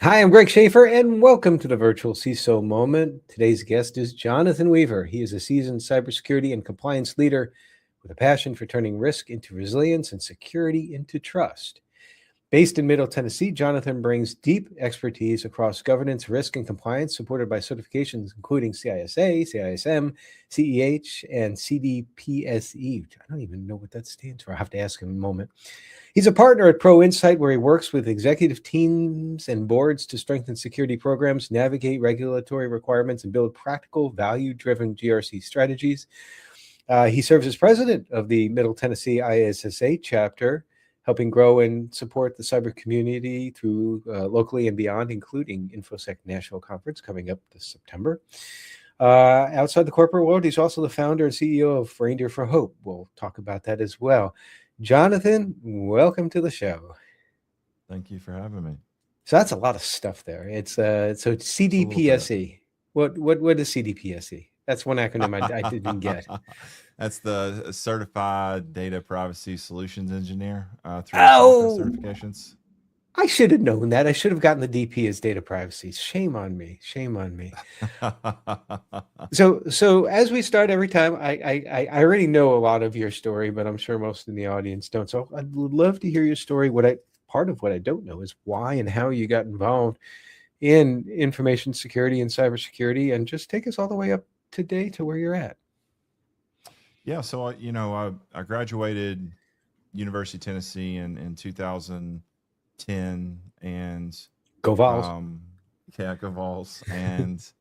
Hi, I'm Greg Schaffer, and welcome to the Virtual CISO Moment. Today's guest is Jonathan Weaver. He is a seasoned cybersecurity and compliance leader with a passion for turning risk into resilience and security into trust. Based in Middle Tennessee, Jonathan brings deep expertise across governance, risk, and compliance, supported by certifications including CISA, CISM, CEH, and CDPSE. I don't even know what that stands for. I'll have to ask him in a moment. He's a partner at ProInsight, where he works with executive teams and boards to strengthen security programs, navigate regulatory requirements, and build practical, value-driven GRC strategies. He serves as president of the Middle Tennessee ISSA chapter, helping grow and support the cyber community through locally and beyond, including InfoSec National Conference coming up this September. Outside the corporate world, he's also the founder and CEO of Reindeer for Hope. We'll talk about that as well. Jonathan, welcome to the show. Thank you for having me. So that's a lot of stuff there. It's CDPSE. What is CDPSE? That's one acronym I didn't get. That's the Certified Data Privacy Solutions Engineer through Oh, certifications. I should have known that. I should have gotten the DP as data privacy. Shame on me. Shame on me. So as we start every time, I already know a lot of your story, but I'm sure most in the audience don't. So I'd love to hear your story. Part of what I don't know is why and how you got involved in information security and cybersecurity, and just take us all the way up today to where you're at. Yeah, so I graduated University of Tennessee in 2010, and Go Vols. Go Vols, and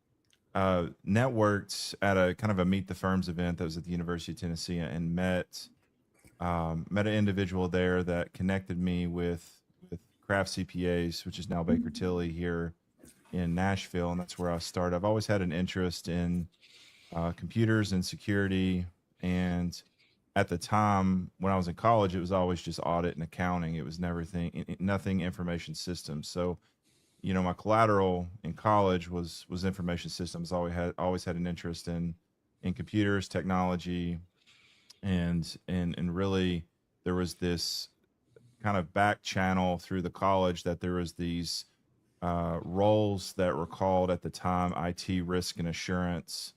networked at a kind of a Meet the Firms event that was at the University of Tennessee, and met an individual there that connected me with Craft CPAs, which is now Baker Tilly here in Nashville, and that's where I started. I've always had an interest in computers and security, and at the time when I was in college, it was always just audit and accounting. It was nothing information systems. So, my collateral in college was information systems. Always had an interest in computers, technology, and really there was this kind of back channel through the college that there was these roles that were called at the time IT risk and assurance,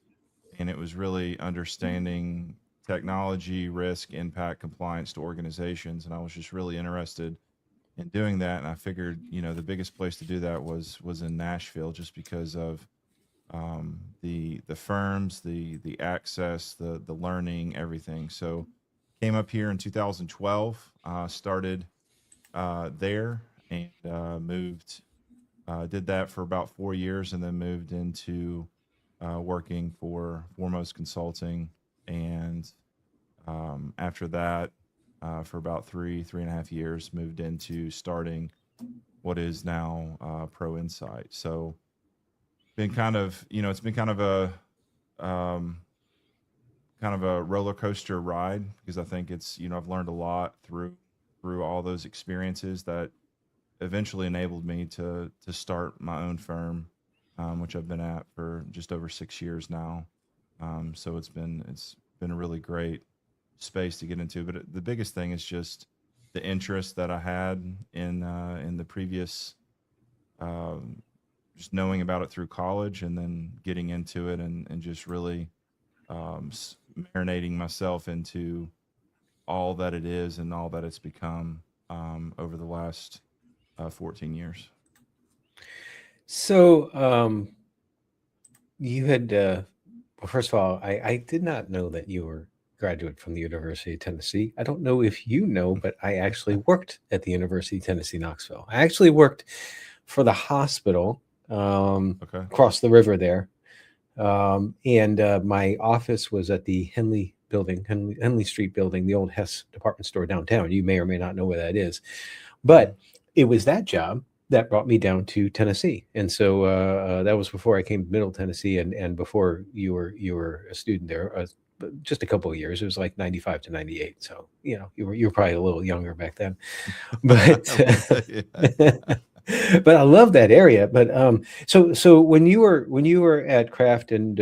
and it was really understanding technology risk impact compliance to organizations, and I was just really interested in doing that. And I figured the biggest place to do that was in Nashville, just because of the firms, the access, the learning, everything. So came up here in 2012, started there, and moved. Did that for about 4 years, and then moved into working for Foremost Consulting, and after that, for about 3.5 years, moved into starting what is now ProInsight. So been kind of it's been kind of a roller coaster ride, because I think it's I've learned a lot through all those experiences that eventually enabled me to start my own firm, which I've been at for just over 6 years now. So it's been a really great space to get into. But the biggest thing is just the interest that I had in the previous, just knowing about it through college, and then getting into it, and just really marinating myself into all that it is and all that it's become over the last 14 years. So you had, well, first of all, I did not know that you were a graduate from the University of Tennessee. I don't know if you know, but I actually worked at the University of Tennessee, Knoxville. I actually worked for the hospital Okay. across the river there. And my office was at the Henley building, Henley Street building, the old Hess department store downtown. You may or may not know where that is. But it was that job that brought me down to Tennessee. And so that was before I came to Middle Tennessee, and before you were a student there, just a couple of years. It was like 95 to 98. So, you were probably a little younger back then. But but I love that area. But so when you were at Kraft and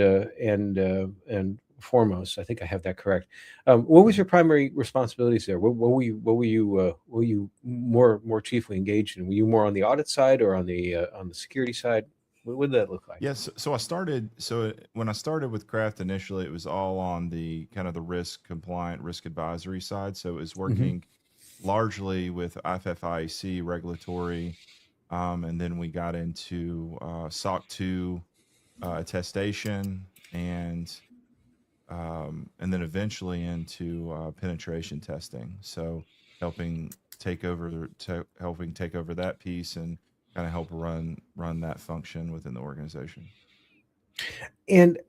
Foremost. I think I have that correct. What was your primary responsibilities there? What were you more chiefly engaged in? Were you more on the audit side or on the security side? What did that look like? Yes. So I started. So when I started with Craft initially, it was all on the kind of the risk compliant, risk advisory side. So it was Hmm. working largely with FFIEC regulatory, and then we got into SOC 2 attestation, and then eventually into penetration testing. So helping helping take over that piece and kind of help run that function within the organization. And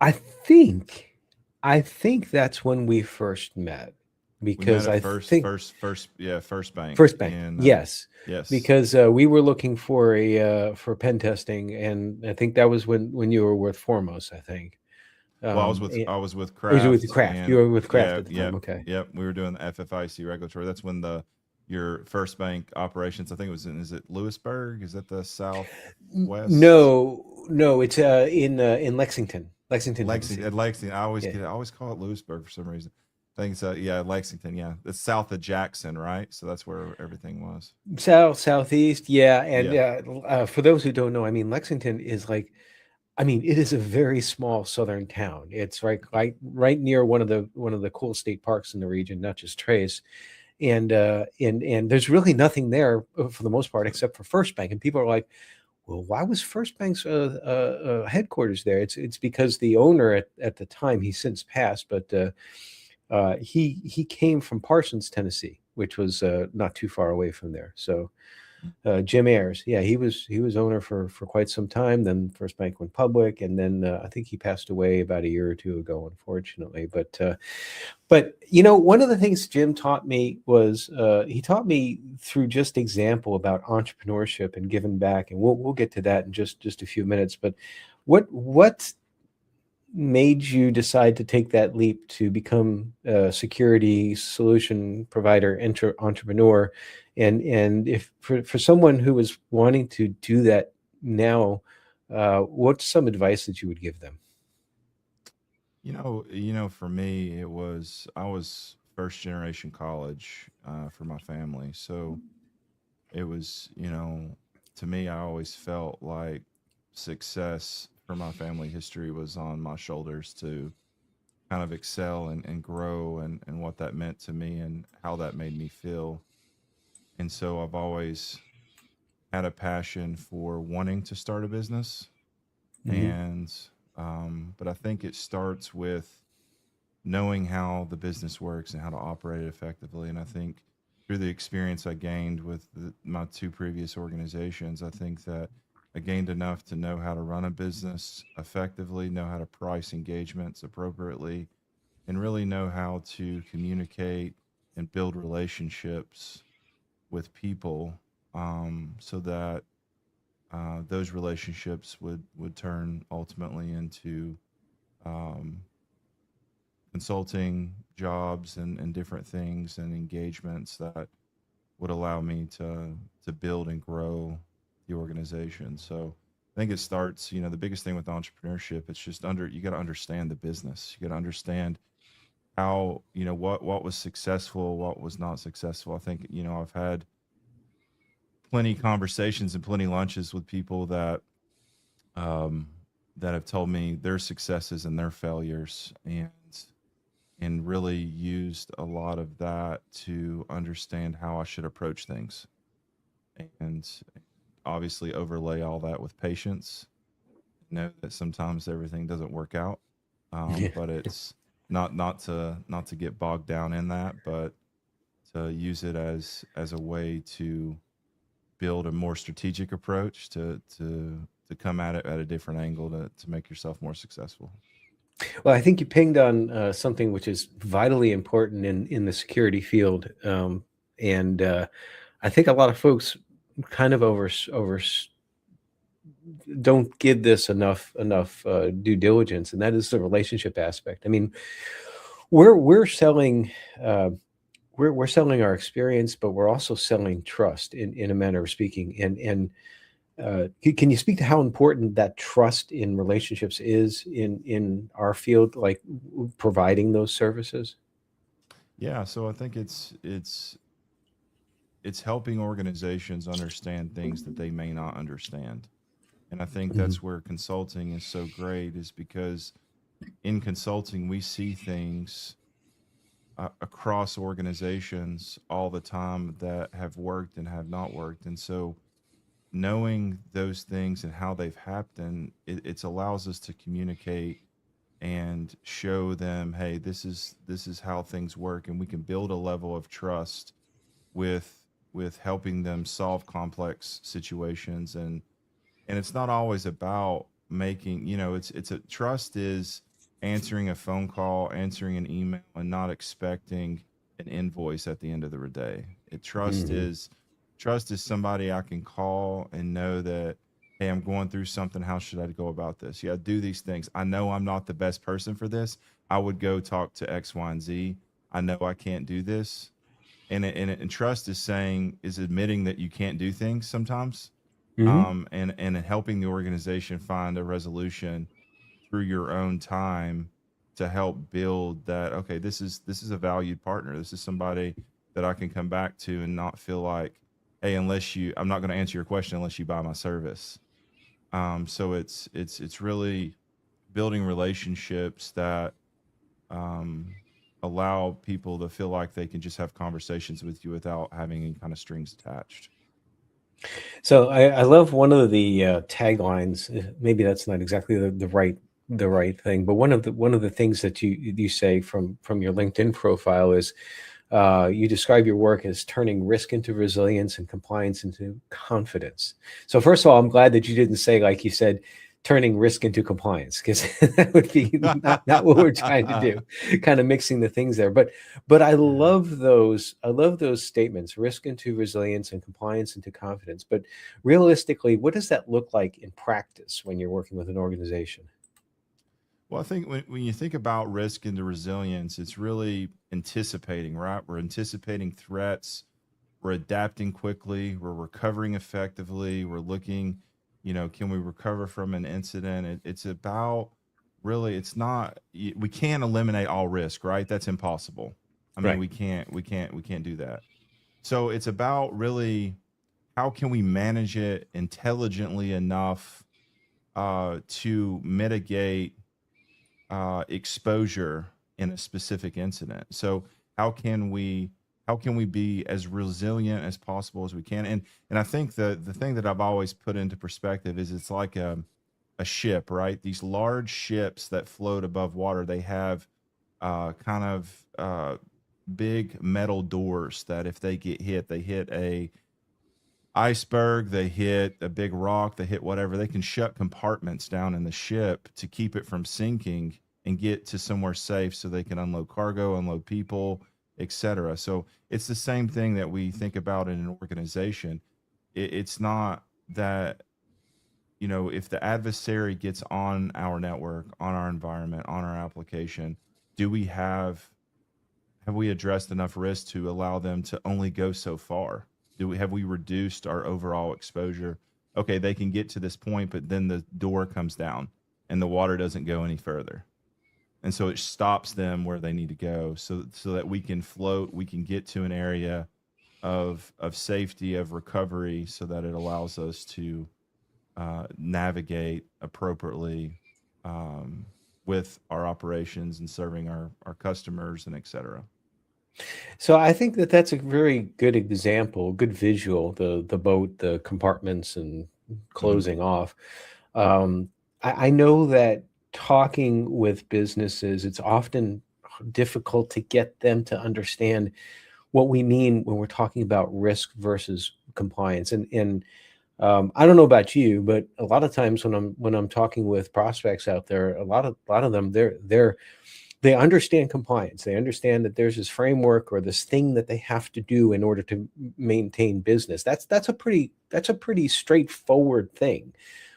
I think I think that's when we first met, We met because at I think First Bank First Bank, in yes, yes. because we were looking for a for pen testing, and I think that was when you were with Foremost, I think. Well, And, I was with or was you with Kraft Kraft? You and were with Kraft yeah, at the time. yep, Okay. yep. We were doing the FFIC regulatory. That's when the your First Bank operations. I think it was in. Is it Lewisburg? Is that the Southwest? No, it's in Lexington, Lexington, Lexington, Tennessee. Lexington. Yeah. I always call it Lewisburg for some reason. I think it's yeah, Lexington. Yeah, it's south of Jackson, right? So that's where everything was. Southeast, yeah, and Yeah. for those who don't know, I mean, Lexington is like, I mean, it is a very small southern town. It's right near one of the cool state parks in the region, not just Trace, and there's really nothing there for the most part except for First Bank, and people are like, well, why was First Bank's headquarters there? It's because the owner at the time, he's since passed, but he came from Parsons, Tennessee, which was not too far away from there. So Jim Ayers, yeah, he was owner for quite some time. Then First Bank went public, and then I think he passed away about a year or two ago, unfortunately. But one of the things Jim taught me was he taught me through just example about entrepreneurship and giving back, and we'll get to that in just a few minutes. But what made you decide to take that leap to become a security solution provider, entrepreneur, and if for someone who was wanting to do that now, what's some advice that you would give them? For me, I was first generation college for my family, so it was, to me, I always felt like success for my family history was on my shoulders to kind of excel and grow and what that meant to me and how that made me feel. And so I've always had a passion for wanting to start a business. Hmm. And, but I think it starts with knowing how the business works and how to operate it effectively. And I think through the experience I gained with my two previous organizations, I think that I gained enough to know how to run a business effectively, know how to price engagements appropriately, and really know how to communicate and build relationships with people, so that those relationships would turn ultimately into um, consulting jobs and different things and engagements that would allow me to build and grow the organization. So I think it starts, the biggest thing with entrepreneurship, it's just you got to understand the business. You got to understand how, what was successful, what was not successful. I think, I've had plenty conversations and plenty lunches with people um, that have told me their successes and their failures, and really used a lot of that to understand how I should approach things, and obviously overlay all that with patience. Know that sometimes everything doesn't work out, Yeah. but it's not to get bogged down in that, but to use it as a way to build a more strategic approach to come at it at a different angle to make yourself more successful. Well, I think you pinged on something which is vitally important in the security field, and I think a lot of folks kind of over don't give this enough due diligence, and that is the relationship aspect. I mean, we're selling uh, we're selling our experience, but we're also selling trust in a manner of speaking, and Can you speak to how important that trust in relationships is in our field, like providing those services? Yeah, so I think it's helping organizations understand things that they may not understand. And I think Mhm. that's where consulting is so great, is because in consulting we see things across organizations all the time that have worked and have not worked. And so knowing those things and how they've happened, it allows us to communicate and show them, hey, this is how things work, and we can build a level of trust with helping them solve complex situations. And it's not always about making, it's a trust is answering a phone call, answering an email, and not expecting an invoice at the end of the day. It Mhm. trust is somebody I can call and know that, hey, I'm going through something, how should I go about this? Yeah, do these things. I know I'm not the best person for this. I would go talk to X, Y, and Z. I know I can't do this. And trust is saying, is admitting that you can't do things sometimes, Mhm. and helping the organization find a resolution through your own time to help build that. Okay, this is a valued partner. This is somebody that I can come back to and not feel like, hey, I'm not going to answer your question unless you buy my service. So it's really building relationships that um, allow people to feel like they can just have conversations with you without having any kind of strings attached. So I love one of the taglines. Maybe that's not exactly the right thing, but one of the things that you say from your LinkedIn profile is you describe your work as turning risk into resilience and compliance into confidence. So first of all, I'm glad that you didn't say, like you said, turning risk into compliance, because that would be not what we're trying to do, kind of mixing the things there. But I love those statements, risk into resilience and compliance into confidence. But realistically, what does that look like in practice when you're working with an organization? Well, I think when you think about risk into resilience, it's really anticipating, right? We're anticipating threats, we're adapting quickly, we're recovering effectively, we're looking, can we recover from an incident? It's about, really, it's not, we can't eliminate all risk, right? That's impossible. I mean, Right. we can't do that. So it's about, really, how can we manage it intelligently enough to mitigate exposure in a specific incident. So how can we how can we be as resilient as possible as we can? And I think the thing that I've always put into perspective is, it's like a ship, right? These large ships that float above water, they have kind of big metal doors that, if they get hit, they hit a iceberg, they hit a big rock, they hit whatever, they can shut compartments down in the ship to keep it from sinking and get to somewhere safe so they can unload cargo, unload people, etc. So it's the same thing that we think about in an organization. It's not that, if the adversary gets on our network, on our environment, on our application, do we have we addressed enough risk to allow them to only go so far? Have we reduced our overall exposure? Okay, they can get to this point, but then the door comes down and the water doesn't go any further. And so it stops them where they need to go, so that we can float, we can get to an area of safety, of recovery, so that it allows us to navigate appropriately, um, with our operations and serving our customers and et cetera. So I think that that's a very good example, good visual, the boat, the compartments, and Mhm. closing off. Um, I know that talking with businesses, it's often difficult to get them to understand what we mean when we're talking about risk versus compliance. And I don't know about you, but a lot of times when I'm talking with prospects out there, a lot of them they understand compliance. They understand that there's this framework or this thing that they have to do in order to maintain business. That's a pretty straightforward thing.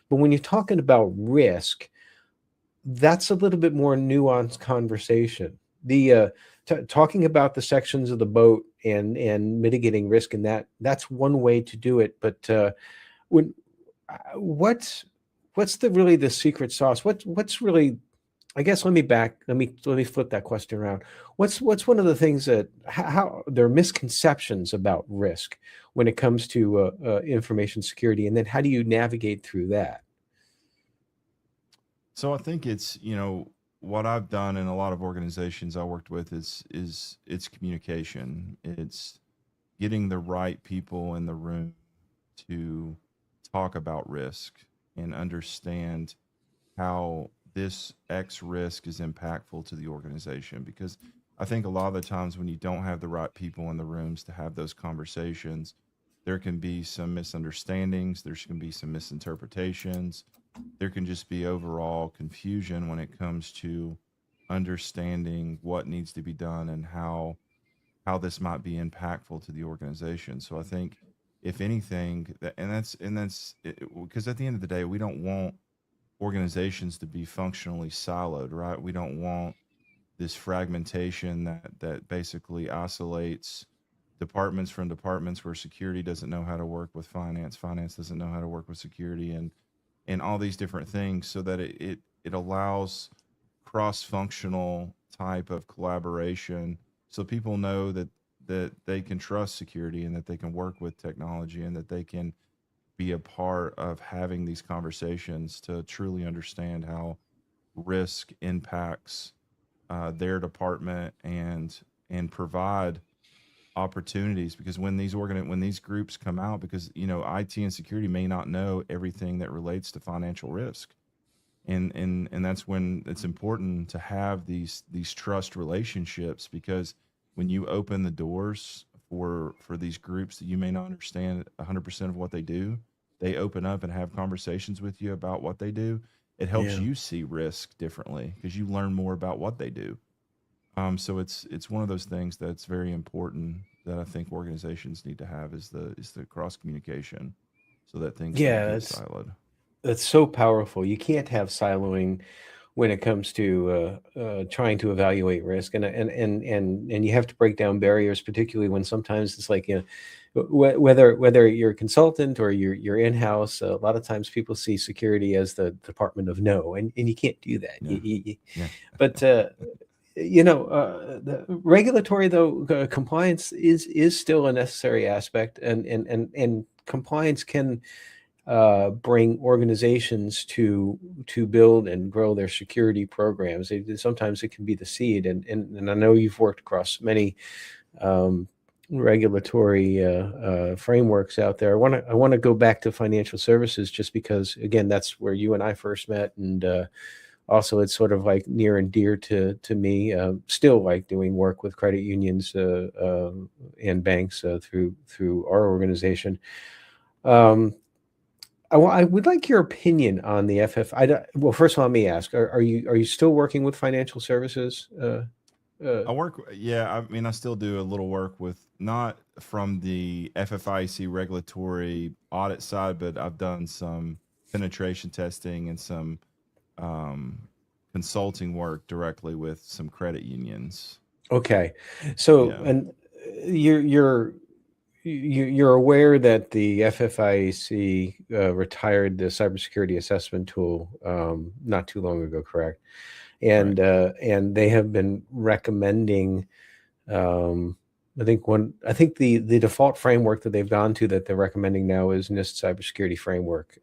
But when you're talking about risk, that's a little bit more nuanced conversation. The talking about the sections of the boat and mitigating risk, and that's one way to do it. But when What's the really the secret sauce? What's really, I guess, let me flip that question around. What's one of the things that how there are misconceptions about risk when it comes to information security, and then how do you navigate through that? So I think it's, what I've done in a lot of organizations I worked with is it's communication. It's getting the right people in the room to talk about risk and understand how this X risk is impactful to the organization. Because I think a lot of the times when you don't have the right people in the rooms to have those conversations, there can be some misunderstandings, there can be some misinterpretations, there can just be overall confusion when it comes to understanding what needs to be done and how this might be impactful to the organization. So I think if anything, and that's because at the end of the day, we don't want organizations to be functionally siloed, right? We don't want this fragmentation that basically isolates departments from departments, where security doesn't know how to work with finance, finance doesn't know how to work with security, and all these different things, so that it allows cross functional type of collaboration, so people know that they can trust security and that they can work with technology and that they can be a part of having these conversations to truly understand how risk impacts their department, and provide opportunities. Because when these groups come out, because IT and security may not know everything that relates to financial risk, and that's when it's important to have these trust relationships. Because when you open the doors for these groups that you may not understand 100% of what they do, they open up and have conversations with you about what they do. It helps Yeah. you see risk differently because you learn more about what they do. So it's one of those things that's very important that I think organizations need to have, is the cross communication, so that things don't Yeah, get that's siloed. that's so powerful. You can't have siloing when it comes to trying to evaluate risk, and you have to break down barriers, particularly when sometimes it's like, whether you're a consultant or you're in house. A lot of times people see security as the department of no, and you can't do that. Yeah, yeah, But the regulatory, though, compliance is still a necessary aspect, and compliance can bring organizations to build and grow their security programs. Sometimes it can be the seed, and I know you've worked across many um, regulatory frameworks out there. I want to go back to financial services, just because, again, that's where you and I first met, and also it's sort of like near and dear to me. Still like doing work with credit unions and banks through our organization. Um, I would like your opinion on the FF. Well, first of all, let me ask: are you still working with financial services? Uh, I work. Yeah, I mean, I still do a little work with, not from the FFIEC regulatory audit side, but I've done some penetration testing and some um, consulting work directly with some credit unions. okay, so Yeah, and you're you're aware that the FFIEC retired the cybersecurity assessment tool not too long ago, correct? right, And they have been recommending. Um, I think the default framework that they've gone to, that they're recommending now, is NIST cybersecurity framework,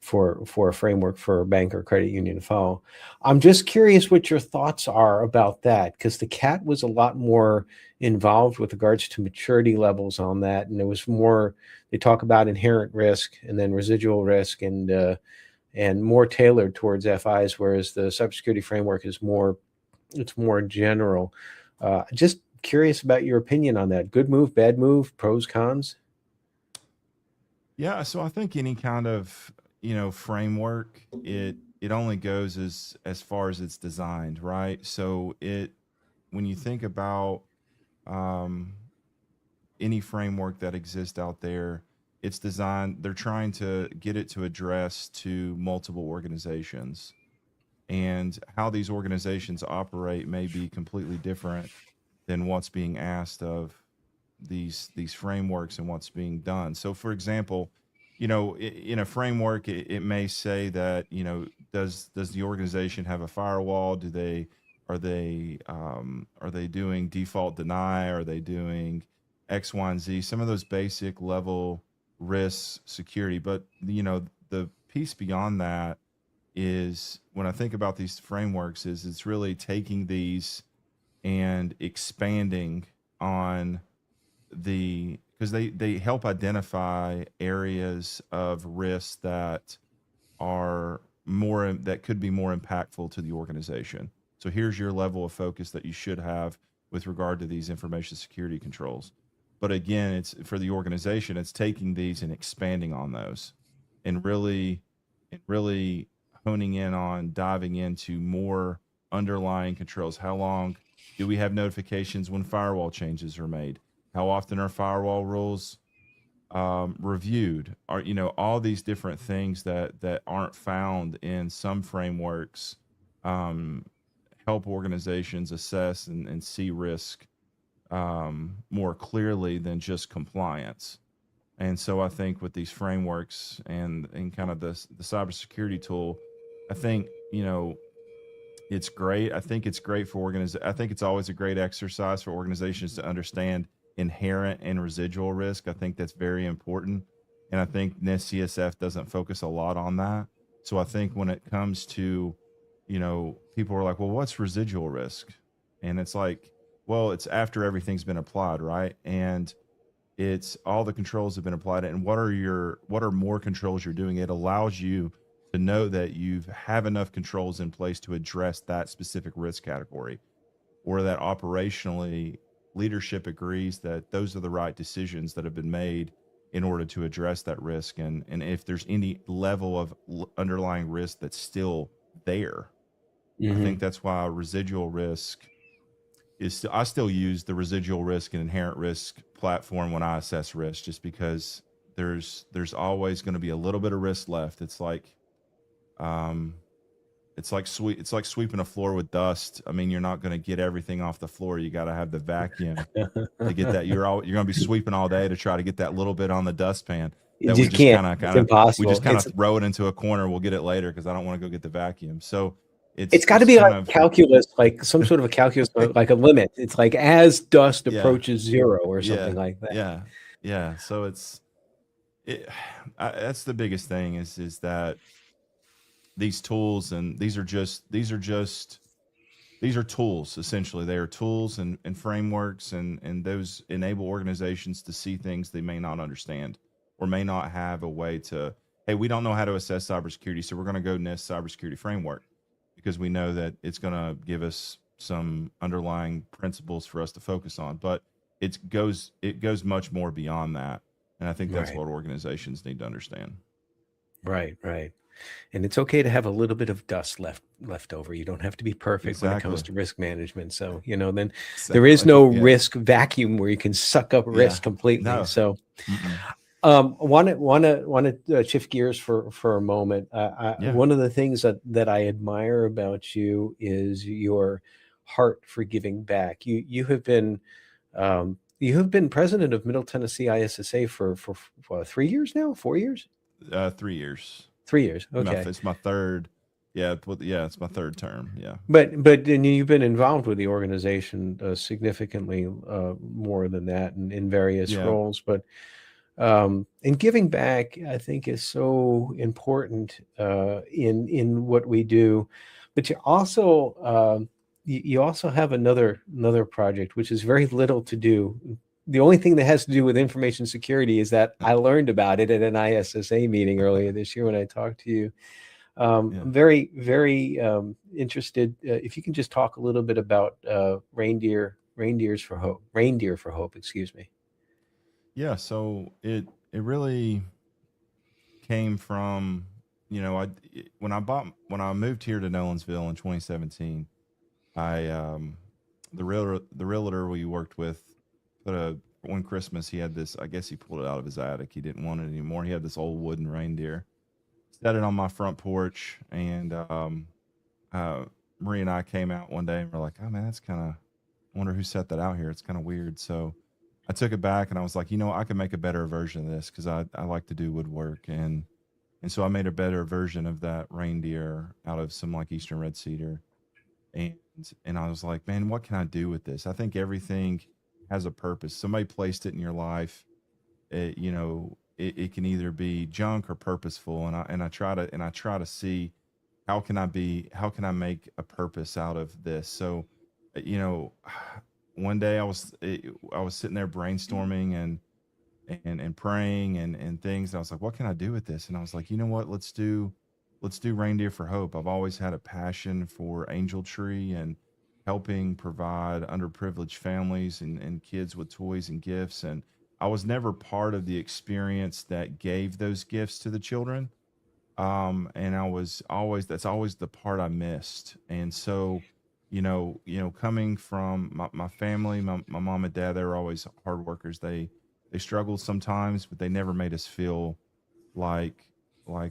for a framework for a bank or credit union to follow. I'm just curious what your thoughts are about that, because the CAT was a lot more involved with regards to maturity levels on that, and it was more, they talk about inherent risk and then residual risk, and more tailored towards FIs, whereas the cybersecurity framework is more, it's more general. Just curious about your opinion on that. Good move, bad move, pros, cons. yeah. So I think any kind of framework, it only goes as far as it's designed, right? So when you think about um, any framework that exists out there, it's designed, they're trying to get it to address to multiple organizations, and how these organizations operate may be completely different than what's being asked of these frameworks and what's being done. So for example, in a framework, it may say that, does the organization have a firewall? Are they doing default deny? Are they doing X, Y, and Z? Some of those basic level risks, security. But the piece beyond that is, when I think about these frameworks, is it's really taking these and expanding on because they help identify areas of risk that could be more impactful to the organization. So here's your level of focus that you should have with regard to these information security controls. But again, it's for the organization, it's taking these and expanding on those, and really honing in on diving into more underlying controls. How long do we have notifications when firewall changes are made? How often are firewall rules reviewed? Are all these different things that aren't found in some frameworks, um, help organizations assess and see risk more clearly than just compliance. And so I think with these frameworks and kind of the cybersecurity tool, I think it's great. I think it's great for I think it's always a great exercise for organizations to understand inherent and residual risk. I think that's very important. And I think NIST CSF doesn't focus a lot on that. So I think when it comes to, people are like, well, what's residual risk? And it's like, well, it's after everything's been applied, right? And it's all the controls have been applied, and what are more controls you're doing. It allows you to know that you have enough controls in place to address that specific risk category, or that operationally leadership agrees that those are the right decisions that have been made in order to address that risk. And if there's any level of underlying risk that's still there, I Hmm. think that's why residual risk I still use the residual risk and inherent risk platform when I assess risk, just because there's always going to be a little bit of risk left. Um, it's like sweeping a floor with dust. I mean, you're not going to get everything off the floor. You got to have the vacuum to get that. You're going to be sweeping all day to try to get that little bit on the dustpan You that we just just can't. It's we just impossible. kind of throw it into a corner. We'll get it later because I don't want to go get the vacuum. So It's got to it's be kind like of calculus, like some sort of a calculus, like a limit. It's like as dust yeah. approaches zero or something Yeah, like that. yeah, yeah. So it. That's the biggest thing is that these tools, and these are tools. Essentially, they are tools and frameworks, and those enable organizations to see things they may not understand or may not have a way to. Hey, we don't know how to assess cybersecurity, so we're going to go NIST cybersecurity framework because we know that it's going to give us some underlying principles for us to focus on. But it goes much more beyond that, and I think that's Right, what organizations need to understand. right, right. And it's okay to have a little bit of dust left over. You don't have to be perfect when it comes Exactly. to risk management. So, then there is Exactly. no Yeah. risk vacuum where you can suck up Yeah. risk completely. No. So, Mm-mm. want to shift gears for a moment. Yeah. One of the things that I admire about you is your heart for giving back. You have been president of Middle Tennessee ISSA for 3 years now, 4 years, 3 years. 3 years. Okay. It's my third. Yeah. Yeah. It's my third term. Yeah. But then you've been involved with the organization significantly more than that in various Yeah. roles. But and giving back, I think, is so important in what we do. But you also have another project which is very little to do. The only thing that has to do with information security is that I learned about it at an ISSA meeting earlier this year when I talked to you. Yeah. I'm very, very interested. If you can just talk a little bit about Reindeer for Hope. Excuse me. Yeah. So it really came from, I when I moved here to Nolensville in 2017. I the realtor we worked with put a one Christmas, he had this, I guess he pulled it out of his attic. He didn't want it anymore. He had this old wooden reindeer. Set it on my front porch, and Marie and I came out one day and we're like, oh man, that's kind of, I wonder who set that out here. It's kind of weird. So I took it back and I was like, I can make a better version of this because I like to do woodwork, and so I made a better version of that reindeer out of some like Eastern red cedar, and and I was like, man, what can I do with this? I think everything has a purpose. Somebody placed it in your life. It can either be junk or purposeful, and I try to see how can I make a purpose out of this. So, you know, one day I was sitting there brainstorming and praying and things. And I was like, what can I do with this? And I was like, you know what? Let's do Reindeer for Hope. I've always had a passion for Angel Tree and helping provide underprivileged families and kids with toys and gifts. And I was never part of the experience that gave those gifts to the children. And I was always that's always the part I missed. And so, coming from my family, my mom and dad, they were always hard workers. They struggled sometimes, but they never made us feel like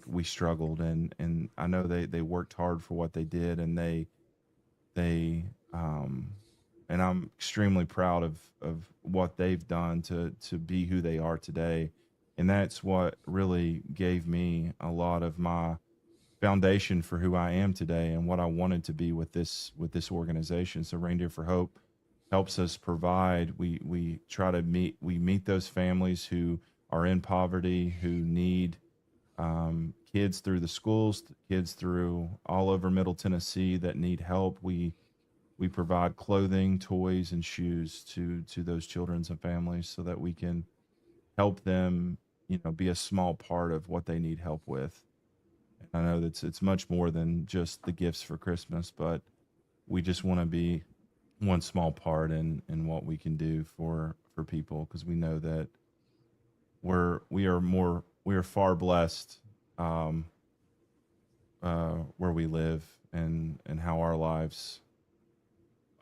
we struggled. And I know they worked hard for what they did, and they and I'm extremely proud of what they've done to be who they are today. And that's what really gave me a lot of my foundation for who I am today and what I wanted to be with this organization. So Reindeer for Hope helps us provide. We try to meet those families who are in poverty, who need kids through the schools, kids through all over Middle Tennessee that need help. We provide clothing, toys, and shoes to those children and families so that we can help them, be a small part of what they need help with. And I know that it's much more than just the gifts for Christmas, but we just want to be one small part in what we can do for people, because we know that we are far blessed, um, where we live and how our lives,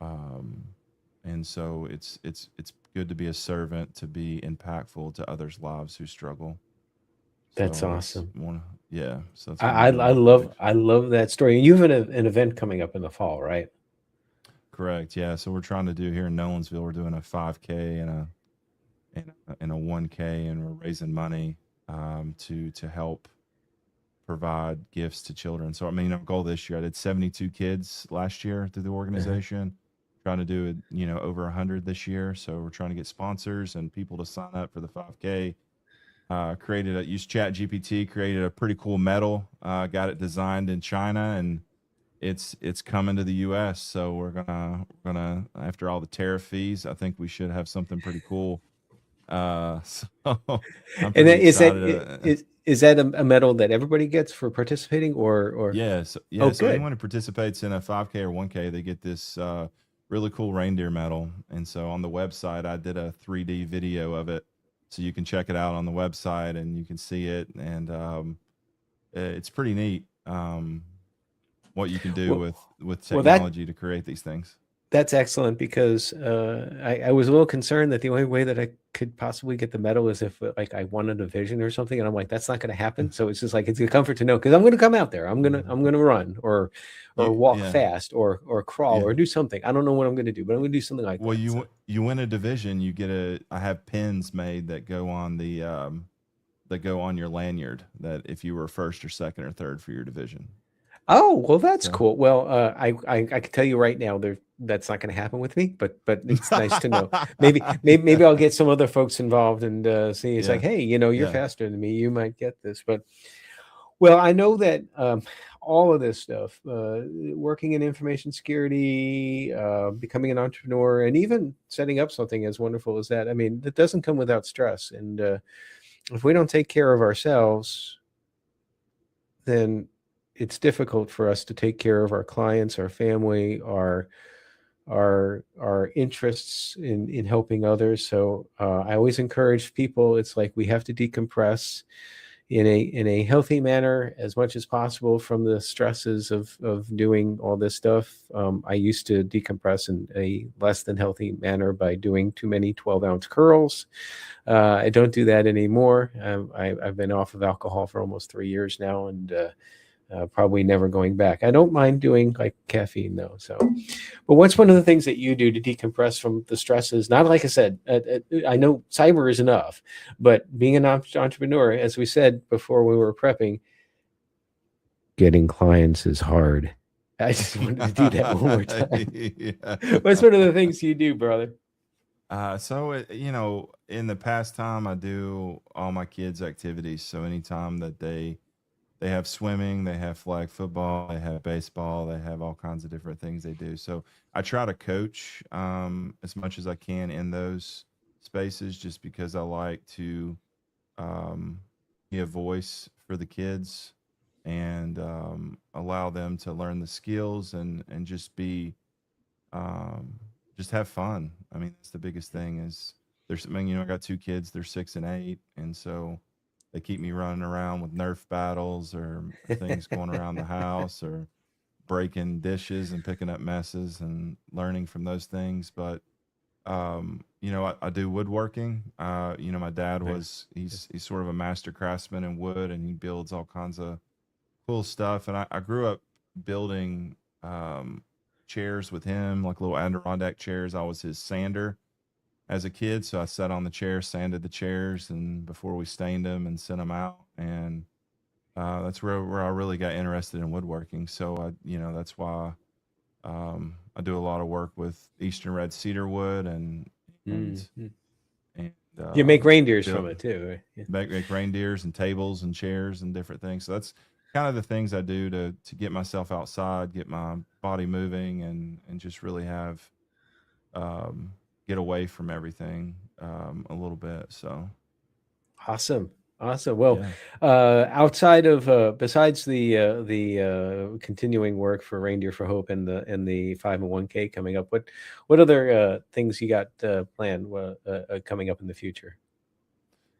um, and so it's good to be a servant, to be impactful to others' lives who struggle. That's So that's awesome. one, yeah. So that's one I, of I the I love motivations. I love that story. And you have an event coming up in the fall, right? Correct. Yeah. So we're trying to do here in Nolensville. We're doing a 5K and a 1K, and we're raising money to help provide gifts to children. So I mean, our goal this year, I did 72 kids last year through the Uh-huh. organization. Trying to do it, over 100 this year. So we're trying to get sponsors and people to sign up for the 5K. Used Chat GPT, created a pretty cool medal. Got it designed in China, and it's coming to the U.S. So we're gonna after all the tariff fees, I think we should have something pretty cool. So I'm And pretty that, excited. is that a medal that everybody gets for participating, or Yeah. oh, So good. anyone who participates in a 5K or 1K, they get this really cool reindeer medal. And so on the website, I did a 3D video of it, so you can check it out on the website and you can see it. And it's pretty neat, what you can do Well, with well that technology to create these things. that's excellent because I was a little concerned that the only way that I could possibly get the medal is if like I wanted a vision or something, and I'm like, that's not going to happen. So it's just like it's a comfort to know because I'm going to come out there. I'm gonna run or walk Yeah, fast or crawl yeah. or do something. I don't know what I'm going to do, but I'm going to do something like Well, that. So you win a division, you get a. I have pins made that go on the that go on your lanyard, that if you were first or second or third for your division. oh, well, that's So cool. Well, I can tell you right now there that's not going to happen with me, but it's nice to know. Maybe I'll get some other folks involved and see. It's like, yeah, hey, you're yeah. faster than me. You might get this. But well, I know that all of this stuff, working in information security, becoming an entrepreneur, and even setting up something as wonderful as that. I mean, it doesn't come without stress. And if we don't take care of ourselves, then it's difficult for us to take care of our clients, our family, our interests in helping others. So I always encourage people. It's like we have to decompress in a healthy manner as much as possible from the stresses of doing all this stuff. I used to decompress in a less than healthy manner by doing too many 12-ounce curls. I don't do that anymore. I've been off of alcohol for almost 3 years now, and Probably never going back. I don't mind doing like caffeine though. So, but what's one of the things that you do to decompress from the stresses? Not like I said, I know cyber is enough, but being an entrepreneur, as we said before when we were prepping, getting clients is hard. I just wanted to do that one more time. Yeah. What's one of the things you do, brother? In the past time, I do all my kids' activities. So anytime that they have swimming, they have flag football, they have baseball, they have all kinds of different things they do. So I try to coach as much as I can in those spaces, just because I like to um, be a voice for the kids and allow them to learn the skills and just be um, just have fun. I mean, that's the biggest thing is there's, I mean, I got two kids, they're 6 and 8. And so they keep me running around with Nerf battles or things going around the house or breaking dishes and picking up messes and learning from those things. But, I do woodworking. My dad was, he's sort of a master craftsman in wood and he builds all kinds of cool stuff. And I grew up building, chairs with him, like little Adirondack chairs. I was his sander as a kid, so I sat on the chair, sanded the chairs, and before we stained them and sent them out. And that's where I really got interested in woodworking. So that's why I do a lot of work with Eastern red cedar wood and Mm-hmm. and You make reindeers from build it too, right? Yeah. make reindeers and tables and chairs and different things. So that's kind of the things I do to get myself outside, get my body moving, and just really have um, get away from everything a little bit. So Awesome. Awesome. Well, yeah. outside of besides the continuing work for Reindeer for Hope and the 501k coming up, what other things you got planned coming up in the future?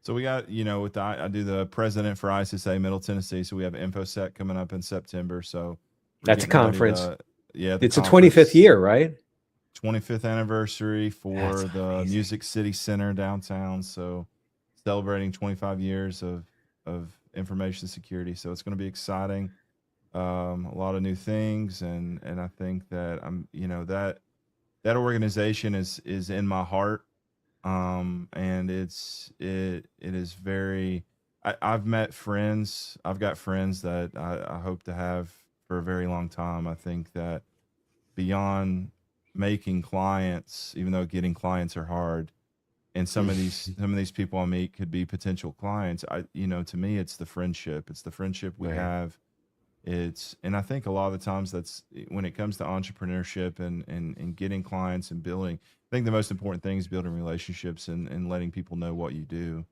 So we got, I do the president for ISSA Middle Tennessee. So we have InfoSec coming up in September. So we're That's a getting ready conference. to, the It's a conference, 25th year, right? 25th anniversary That's for the amazing. Music City Center downtown. So celebrating 25 years of information security. So it's going to be exciting. A lot of new things, and I think that that organization is in my heart. And it is very. I've met friends. I've got friends that I hope to have for a very long time. I think that beyond making clients, even though getting clients are hard, and some of these people I meet could be potential clients. To me, it's the friendship. It's the friendship we Right. have. And I think a lot of the times that's when it comes to entrepreneurship and getting clients and building. I think the most important thing is building relationships and letting people know what you do.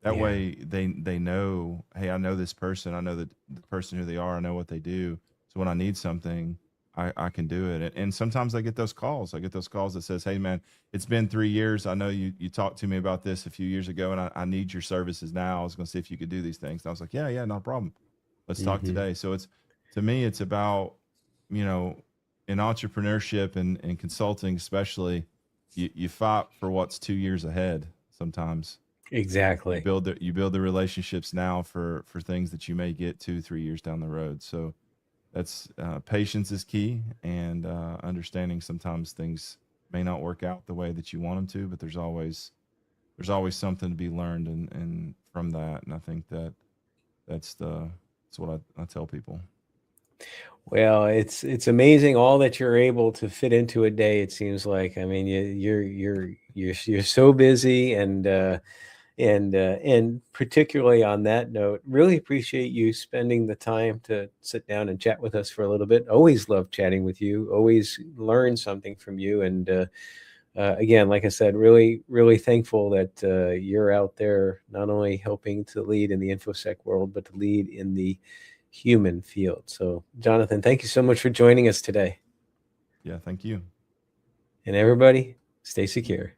That Yeah. way they know, hey, I know this person. I know the person who they are. I know what they do. So when I need something, I can do it. And sometimes I get those calls. I get those calls that says, hey man, it's been 3 years. I know you talked to me about this a few years ago and I need your services now. I was going to see if you could do these things. And I was like, yeah, no problem. Let's talk Mm-hmm. today. So to me, it's about, you know, in entrepreneurship and consulting, especially, you fight for what's 2 years ahead. Sometimes Exactly. you build the relationships now for things that you may get 2-3 years down the road. So that's patience is key, and understanding sometimes things may not work out the way that you want them to, but there's always something to be learned and from that. And I think that's what I tell people. Well, it's amazing all that you're able to fit into a day. It seems like. I mean, you're so busy, and particularly on that note, really appreciate you spending the time to sit down and chat with us for a little bit. Always love chatting with you. Always learn something from you. And again, like I said, really, really thankful that you're out there not only helping to lead in the InfoSec world, but to lead in the human field. So, Jonathan, thank you so much for joining us today. Yeah, thank you. And everybody, stay secure.